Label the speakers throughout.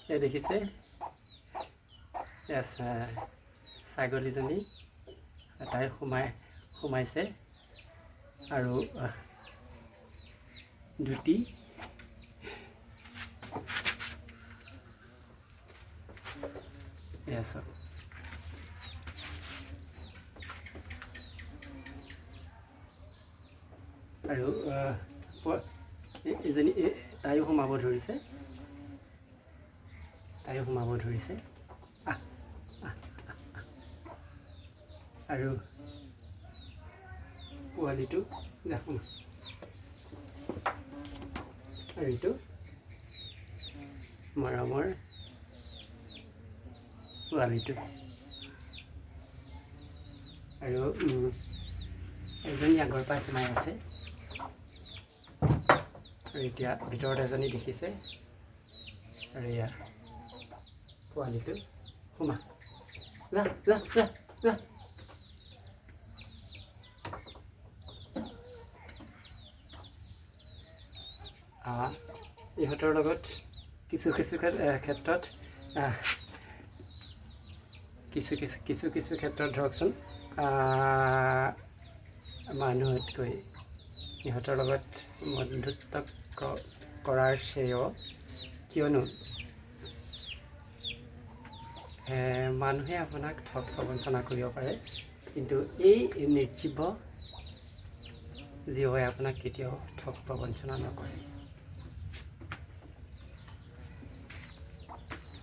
Speaker 1: এই দেখিছে ছাগলীজনী তাই সোমাইছে আৰু দুটি চাওক আৰু এজনী তাইও সোমাব ধৰিছে আৰু পোৱালিটো দেখোন আৰু এইটো মৰমৰ পোৱালিটো আৰু এজনী আগৰ পৰা সোমাই আছে আৰু এতিয়া ভিতৰত এজনী দেখিছে আৰু এয়া পোৱালিটো সোমা যা যা যা যা ইহঁতৰ লগত কিছু ক্ষেত্ৰত ধৰকচোন মানুহতকৈ ইহঁতৰ লগত বন্ধুত্ব কৰাৰ শ্ৰেয় কিয়নো মানুহে আপোনাক ঠগ প্ৰবঞ্চনা কৰিব পাৰে কিন্তু এই নিৰ্জীৱ জীৱে আপোনাক কেতিয়াও ঠগ প্ৰবঞ্চনা নকৰে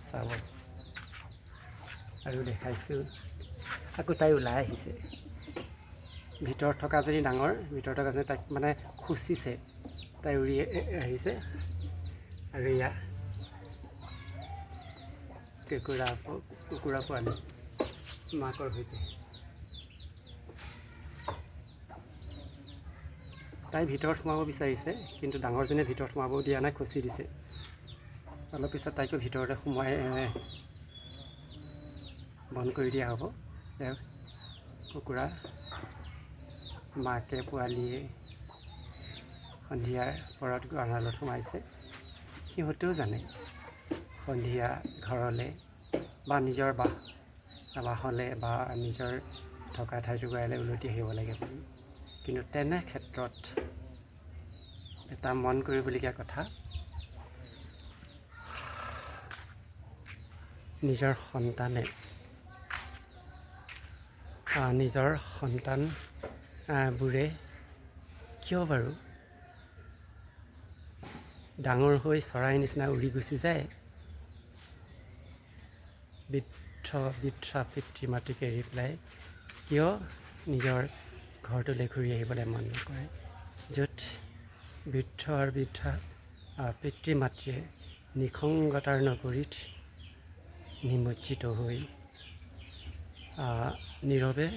Speaker 1: চাব আৰু দেখাইছোঁ আকৌ তাই ওলাই আহিছে ভিতৰত থকা যদি ডাঙৰ ভিতৰত থকা যদি তাইক মানে খুচিছে তাই উৰি আহিছে আৰু এয়া কুকুৰা পোৱালি মাকৰ সৈতে তাই ভিতৰত সোমাব বিচাৰিছে কিন্তু ডাঙৰজনে ভিতৰত সোমাব দিয়া নাই খুচি দিছে অলপ পিছত তাইকো ভিতৰতে সোমাই বন্ধ কৰি দিয়া হ'ব কুকুৰা মাকে পোৱালীয়ে সন্ধিয়াৰ পৰত গঁৰালত সোমাইছে সিহঁতেও জানে সন্ধিয়া ঘৰলৈ বা নিজৰ বাসলৈ বা নিজৰ থকা ঠাই জোগাইলৈ উলটি আহিব লাগে বুলি কিন্তু তেনে ক্ষেত্ৰত এটা মন কৰিবলগীয়া কথা নিজৰ সন্তানবোৰে কিয় বাৰু ডাঙৰ হৈ চৰাইৰ নিচিনা উৰি গুচি যায় বৃদ্ধা পিতৃ মাতৃক এৰি পেলাই কিয় নিজৰ ঘৰটোলৈ ঘূৰি আহিবলৈ মন নকৰে য'ত বৃদ্ধা পিতৃ মাতৃয়ে নিসংগতাৰ নগৰীত নিমজ্জিত হৈ নীৰৱে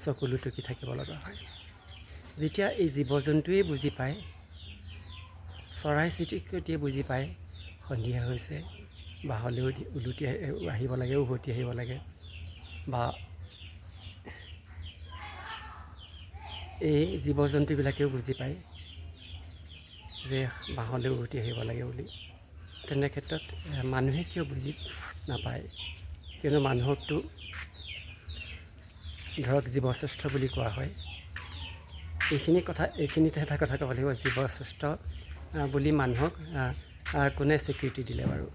Speaker 1: চকুলো টুকি থাকিব লগা হয় যেতিয়া এই জীৱ জন্তুৱেই বুজি পায় চৰাই চিৰিকটিয়ে বুজি পায় সন্ধিয়া হৈছে বাহলৈ উলটি আহিব লাগে উভতি আহিব লাগে বা এই জীৱ জন্তুবিলাকেও বুজি পায় যে বাহলৈ উভতি আহিব লাগে বুলি তেনে ক্ষেত্ৰত মানুহে কিয় বুজি নাপায় কিয়নো মানুহকতো ধৰক জীৱশ্ৰেষ্ঠ বুলি কোৱা হয় এইখিনিতে এটা কথা ক'ব লাগিব জীৱশ্ৰেষ্ঠ বুলি মানুহক কোনে স্বীকৃতি দিলে বাৰু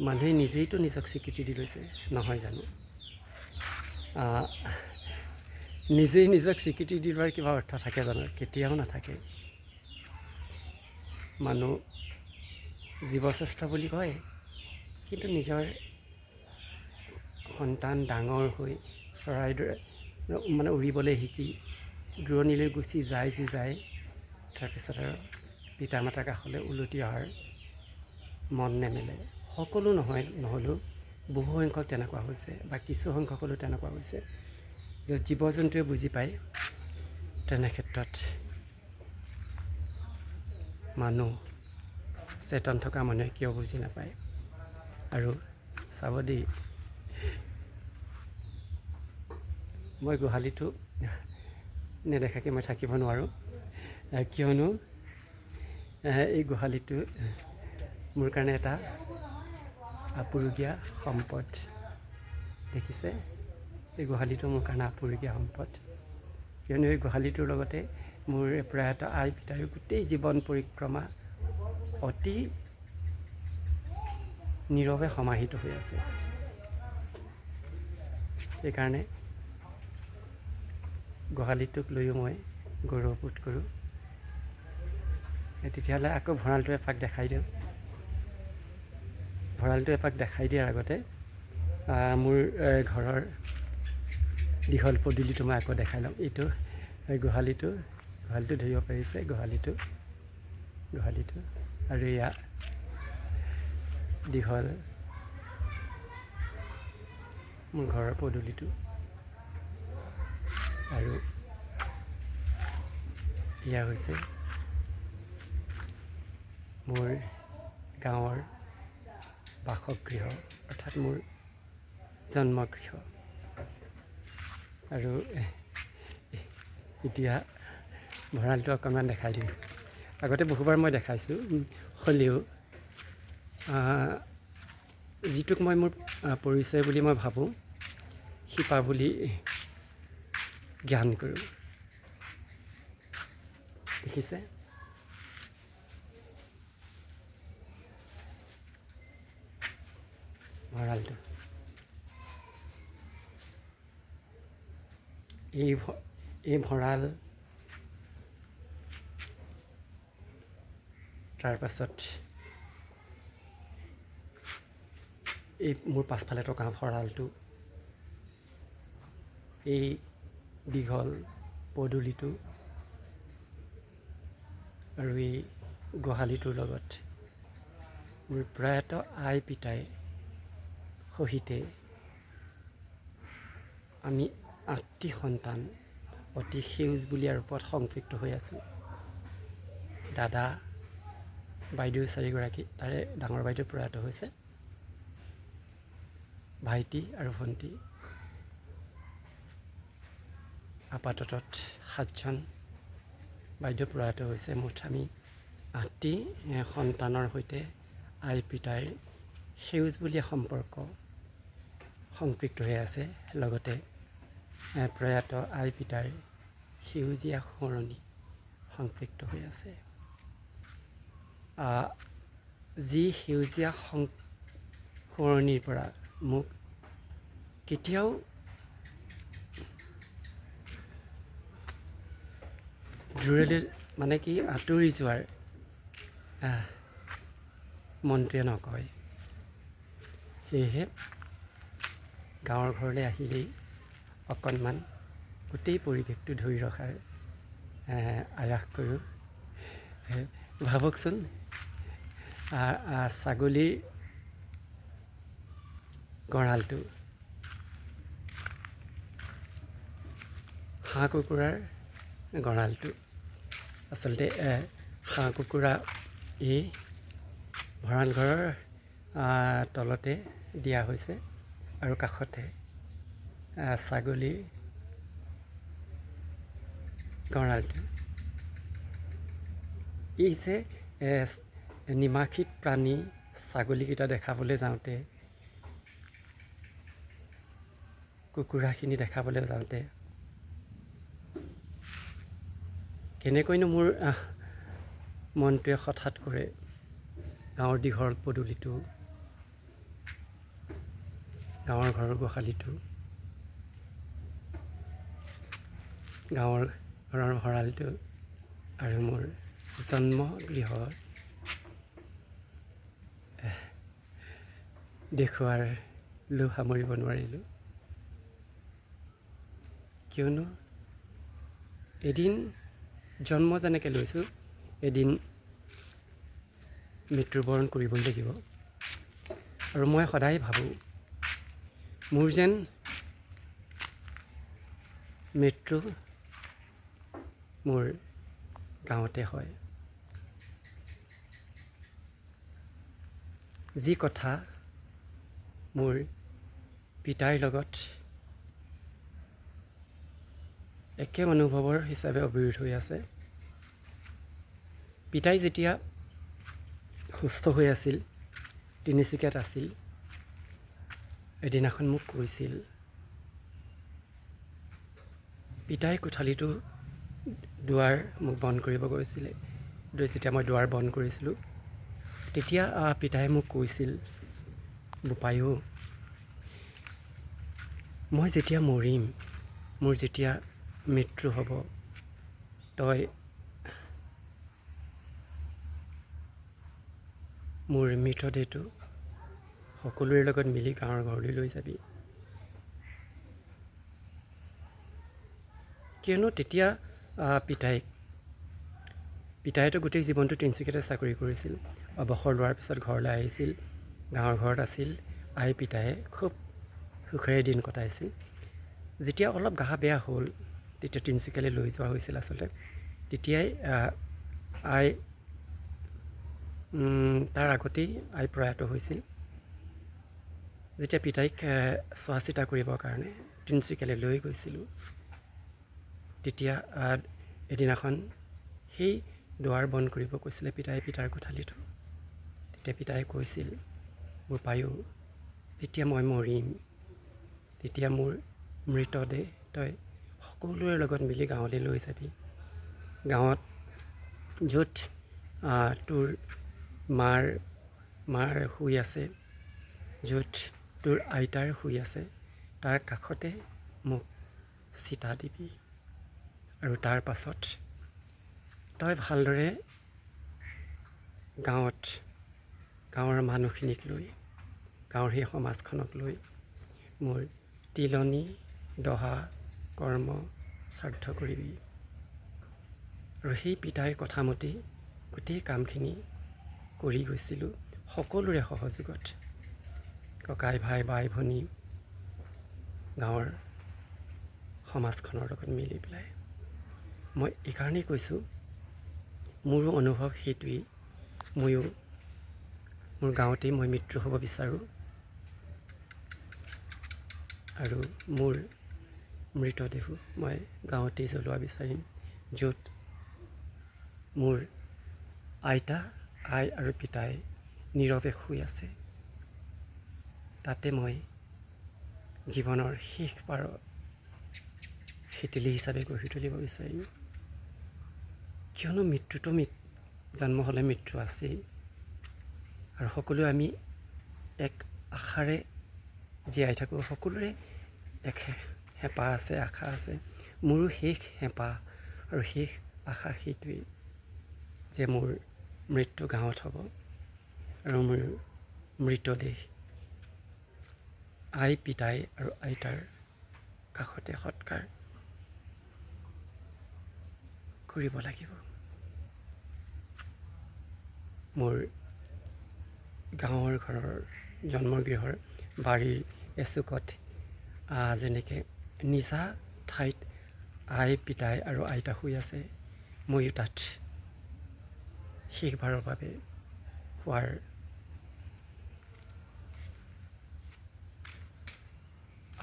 Speaker 1: মানুহে নিজেইতো নিজক স্বীকৃতি দি লৈছে নহয় জানো নিজেই নিজক স্বীকৃতি দি লোৱাৰ কিবা অৰ্থ থাকে জানো কেতিয়াও নাথাকে মানুহ জীৱশ্ৰেষ্ঠ বুলি কয় কিন্তু নিজৰ সন্তান ডাঙৰ হৈ চৰাইৰ দৰে মানে উৰিবলৈ শিকি দূৰণিলৈ গুচি যায় তাৰপিছত আৰু পিতা মাতাৰ কাষলৈ উলটি অহাৰ মন নেমেলে সকলো নহ'লেও বহু সংখ্যক তেনেকুৱা হৈছে বা কিছু সংখ্যক হ'লেও তেনেকুৱা হৈছে য'ত জীৱ জন্তুৱে বুজি পায় তেনে ক্ষেত্ৰত মানুহ চেতন থকা মানুহে কিয় বুজি নাপায় আৰু চাব দেই মই গোহালিটো নেদেখাকৈ মই থাকিব নোৱাৰোঁ কিয়নো এই গোহালিটো মোৰ কাৰণে এটা আপুৰুগীয়া সম্পদ। দেখিছে, এই গোহালিটো মোৰ কাৰণে আপুৰুগীয়া সম্পদ, কিয়নো এই গোহালিটোৰ লগতে মোৰ প্ৰয়াত আই পিতাইৰ গোটেই জীৱন পৰিক্ৰমা অতি নীৰৱে সমাহিত হৈ আছে। সেইকাৰণে গোহালিটোক লৈও মই গৌৰৱবোধ কৰোঁ। তেতিয়াহ'লে আকৌ ভঁৰালটো এপাক দেখাই দিওঁ। ভঁৰালটো এপাক দেখাই দিয়াৰ আগতে মোৰ ঘৰৰ দীঘল পদূলিটো মই আকৌ দেখাই লওঁ। এইটো গোহালিটো ধৰিব পাৰিছে, গোহালিটো আৰু এয়া দীঘল মোৰ ঘৰৰ পদূলিটো, আৰু এয়া হৈছে মোৰ গাঁৱৰ বাসগৃহ, অৰ্থাৎ মোৰ জন্মগৃহ। আৰু এতিয়া ভঁৰালটো অকণমান দেখাই দিওঁ। আগতে বহুবাৰ মই দেখাইছোঁ, হ'লেও যিটোক মই মোৰ পৰিচয় বুলি মই ভাবোঁ, শিপা বুলি জ্ঞান কৰোঁ। দেখিছে, ভঁৰালটো। এই ভঁৰাল, তাৰপাছত এই মোৰ পাছফালে থকা ভঁৰালটো, এই দীঘল পদূলিটো আৰু এই গোহালিটোৰ লগত মোৰ প্ৰয়াত আই পিতাই সহিতে আমি 8টি সন্তান অতি সেউজবুলীয়া ৰূপত সংপৃক্ত হৈ আছোঁ। দাদা বাইদেউ 4গৰাকী, তাৰে ডাঙৰ বাইদেউ প্ৰয়াত হৈছে, ভাইটি আৰু ভণ্টি আপাতত 7জন বাইদেউ প্ৰয়াত হৈছে। মুঠ আমি 8টি সন্তানৰ সৈতে আই পিতাইৰ সেউজবুলীয়া সম্পৰ্ক সংপৃক্ত হৈ আছে। লগতে প্ৰয়াত আই পিতাইৰ সেউজীয়া সোঁৱৰণি সংপৃক্ত হৈ আছে। যি সেউজীয়া সোঁৱৰণিৰ পৰা মোক কেতিয়াও দূৰলৈ, মানে কি আঁতৰি যোৱাৰ মনটোৱে নকয়। সেয়েহে গাঁৱৰ ঘৰলৈ আহিলেই অকণমান গোটেই পৰিৱেশটো ধৰি ৰখাৰ আয়াস কৰোঁ। ভাবকচোন, ছাগলীৰ গঁৰালটো হাঁহ কুকুৰাৰ গঁৰালটো, আচলতে হাঁহ কুকুৰা এই ভঁৰাল ঘৰৰ তলতে দিয়া হৈছে, আৰু কাষতে ছাগলীৰ গঁৰালটো। এই যে নিমাখিত প্ৰাণী ছাগলীকেইটা দেখাবলৈ যাওঁতে, কুকুৰাখিনি দেখাবলৈ যাওঁতে কেনেকৈনো মোৰ মনটোৱে হঠাৎ কৰে গাঁৱৰ দীঘল পদূলিটো, গাঁৱৰ ঘৰৰ গোহালিটো, গাঁৱৰ ঘৰৰ ভঁৰালটো আৰু মোৰ জন্মগৃহ দেখুৱাৰ লোভ সামৰিব নোৱাৰিলোঁ। কিয়নো এদিন জন্ম যেনেকৈ লৈছোঁ, এদিন মৃত্যুবৰণ কৰিবই লাগিব। আৰু মই সদায় ভাবোঁ, মোৰ যেন মৃত্যু মোৰ গাঁৱতে হয়। যি কথা মোৰ পিতাৰ লগত একে অনুভৱৰ হিচাপে অবিৰোধ হৈ আছে। পিতাই যেতিয়া সুস্থ হৈ আছিল, তিনিচুকীয়াত আছিল। এদিনাখন মোক কৈছিল, পিতাই কোঠালিটো দুৱাৰ মোক বন্ধ কৰিব গৈছিলে। যেতিয়া মই দুৱাৰ বন্ধ কৰিছিলোঁ, তেতিয়া পিতাই মোক কৈছিল, বোপাইও, মই যেতিয়া মৰিম, মোৰ যেতিয়া মৃত্যু হ'ব, তই মোৰ মৃতদেহটো সকলোৰে লগত মিলি গাঁৱৰ ঘৰলৈ লৈ যাবি। কিয়নো তেতিয়া পিতাইতো গোটেই জীৱনটো তিনিচুকীয়াতে চাকৰি কৰিছিল। অৱসৰ লোৱাৰ পিছত ঘৰলৈ আহিছিল, গাঁৱৰ ঘৰত আছিল। পিতায়ে খুব সুখেৰে দিন কটাইছিল। যেতিয়া অলপ গা বেয়া হ'ল, তেতিয়া তিনিচুকীয়ালৈ লৈ যোৱা হৈছিল আচলতে। তেতিয়াই তাৰ আগতেই প্ৰয়াত হৈছিল। যেতিয়া পিতাইক চোৱা চিতা কৰিবৰ কাৰণে তিনিচুকীয়ালৈ লৈ গৈছিলোঁ, তেতিয়া এদিনাখন সেই দুৱাৰ বন্ধ কৰিব কৈছিলে পিতাৰ কোঠালিটো। তেতিয়া পিতাই কৈছিল, বোপাইও, যেতিয়া মই মৰিম, তেতিয়া মোৰ মৃতদেহ তই সকলোৰে লগত মিলি গাঁৱলৈ লৈ যাবি। গাঁৱত য'ত তোৰ মাৰ শুই আছে, য'ত তোৰ আইতাৰ শুই আছে, তাৰ কাষতে মোক চিতা দিবি। আৰু তাৰ পাছত তই ভালদৰে গাঁৱৰ মানুহখিনিক লৈ, গাঁৱৰ সেই সমাজখনক লৈ মোৰ তিলনী দহা কৰ্ম শ্ৰাদ্ধ কৰিবি। আৰু সেই পিতাইৰ কথামতেই গোটেই কামখিনি কৰি গৈছিলোঁ, সকলোৰে সহযোগত। ককাই ভাই বাই ভনী, গাঁৱৰ সমাজখনৰ লগত মিলি পেলাই। মই এইকাৰণেই কৈছোঁ, মোৰো অনুভৱ সেইটোৱেই। ময়ো মোৰ গাঁৱতেই মই মৃত্যু হ'ব বিচাৰোঁ। আৰু মোৰ মৃতদেহো মই গাঁৱতেই জ্বলোৱা বিচাৰিম, য'ত মোৰ আই আৰু পিতাই নীৰৱে শুই আছে। তাতে মই জীৱনৰ শেষবাৰৰ সিতিলি হিচাপে গঢ়ি তুলিব বিচাৰিম। কিয়নো মৃত্যুটো জন্ম হ'লে মৃত্যু আছেই। আৰু সকলোৱে আমি এক আশাৰে জীয়াই থাকোঁ। সকলোৰে এক হেঁপাহ আছে, আশা আছে। মোৰো শেষ হেঁপাহ আৰু শেষ আশা সেইটোৱেই যে মোৰ মৃত্যু গাঁৱত হ'ব আৰু মোৰ মৃতদেহ পিতাই আৰু আইতাৰ কাষতে সৎকাৰ কৰিব লাগিব। মোৰ গাঁৱৰ ঘৰৰ জন্মগৃহৰ বাৰীৰ এচুকত যেনেকৈ নিজা ঠাইত পিতাই আৰু আইতা শুই আছে, ময়ো তাত শেষবাৰৰ বাবে শোৱাৰ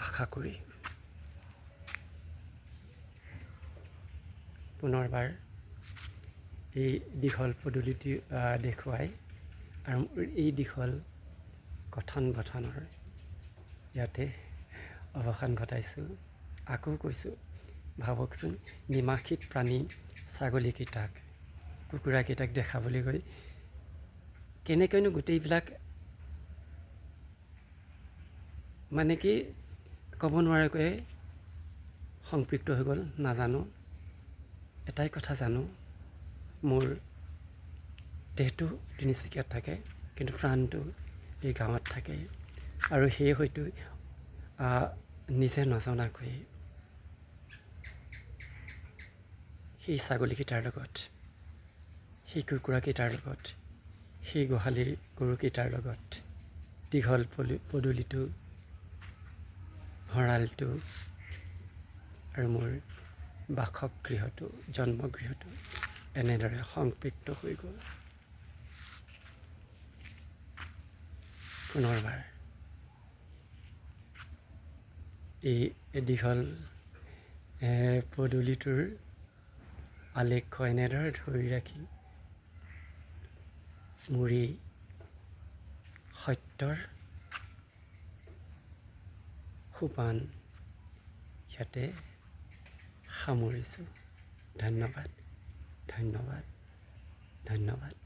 Speaker 1: আশা কৰি পুনৰবাৰ এই দীঘল পদূলিটি দেখুৱাই আৰু এই দীঘল কথন বথনৰ ইয়াতে অৱসান ঘটাইছোঁ। আকৌ কৈছোঁ, ভাবকচোন, নিমাখিত প্ৰাণী ছাগলীকেইটাক, কুকুৰাকেইটাক দেখাবলৈ গৈ কেনেকৈনো গোটেইবিলাক মানে কি ক'ব নোৱাৰাকৈ সংপৃক্ত হৈ গ'ল নাজানো। এটাই কথা জানো, মোৰ দেহটো তিনিচুকীয়াত থাকে, কিন্তু প্ৰাণটো এই গাঁৱত থাকে। আৰু সেয়ে হয়তো নিজে নজনাকৈ সেই ছাগলীকেইটাৰ লগত, সেই কুকুৰাকেইটাৰ লগত, সেই গোহালিৰ গৰুকেইটাৰ লগত দীঘল পদূলিটো, ভঁৰালটো আৰু মোৰ বাসগৃহটো, জন্মগৃহটো এনেদৰে সংপৃক্ত হৈ গ'ল। পুনৰবাৰ এই দীঘল পদূলিটোৰ আলেখ্য এনেদৰে ধৰি ৰাখি মোৰ এই সত্যৰ সোপান ইয়াতে সামৰিছোঁ। ধন্যবাদ, ধন্যবাদ, ধন্যবাদ।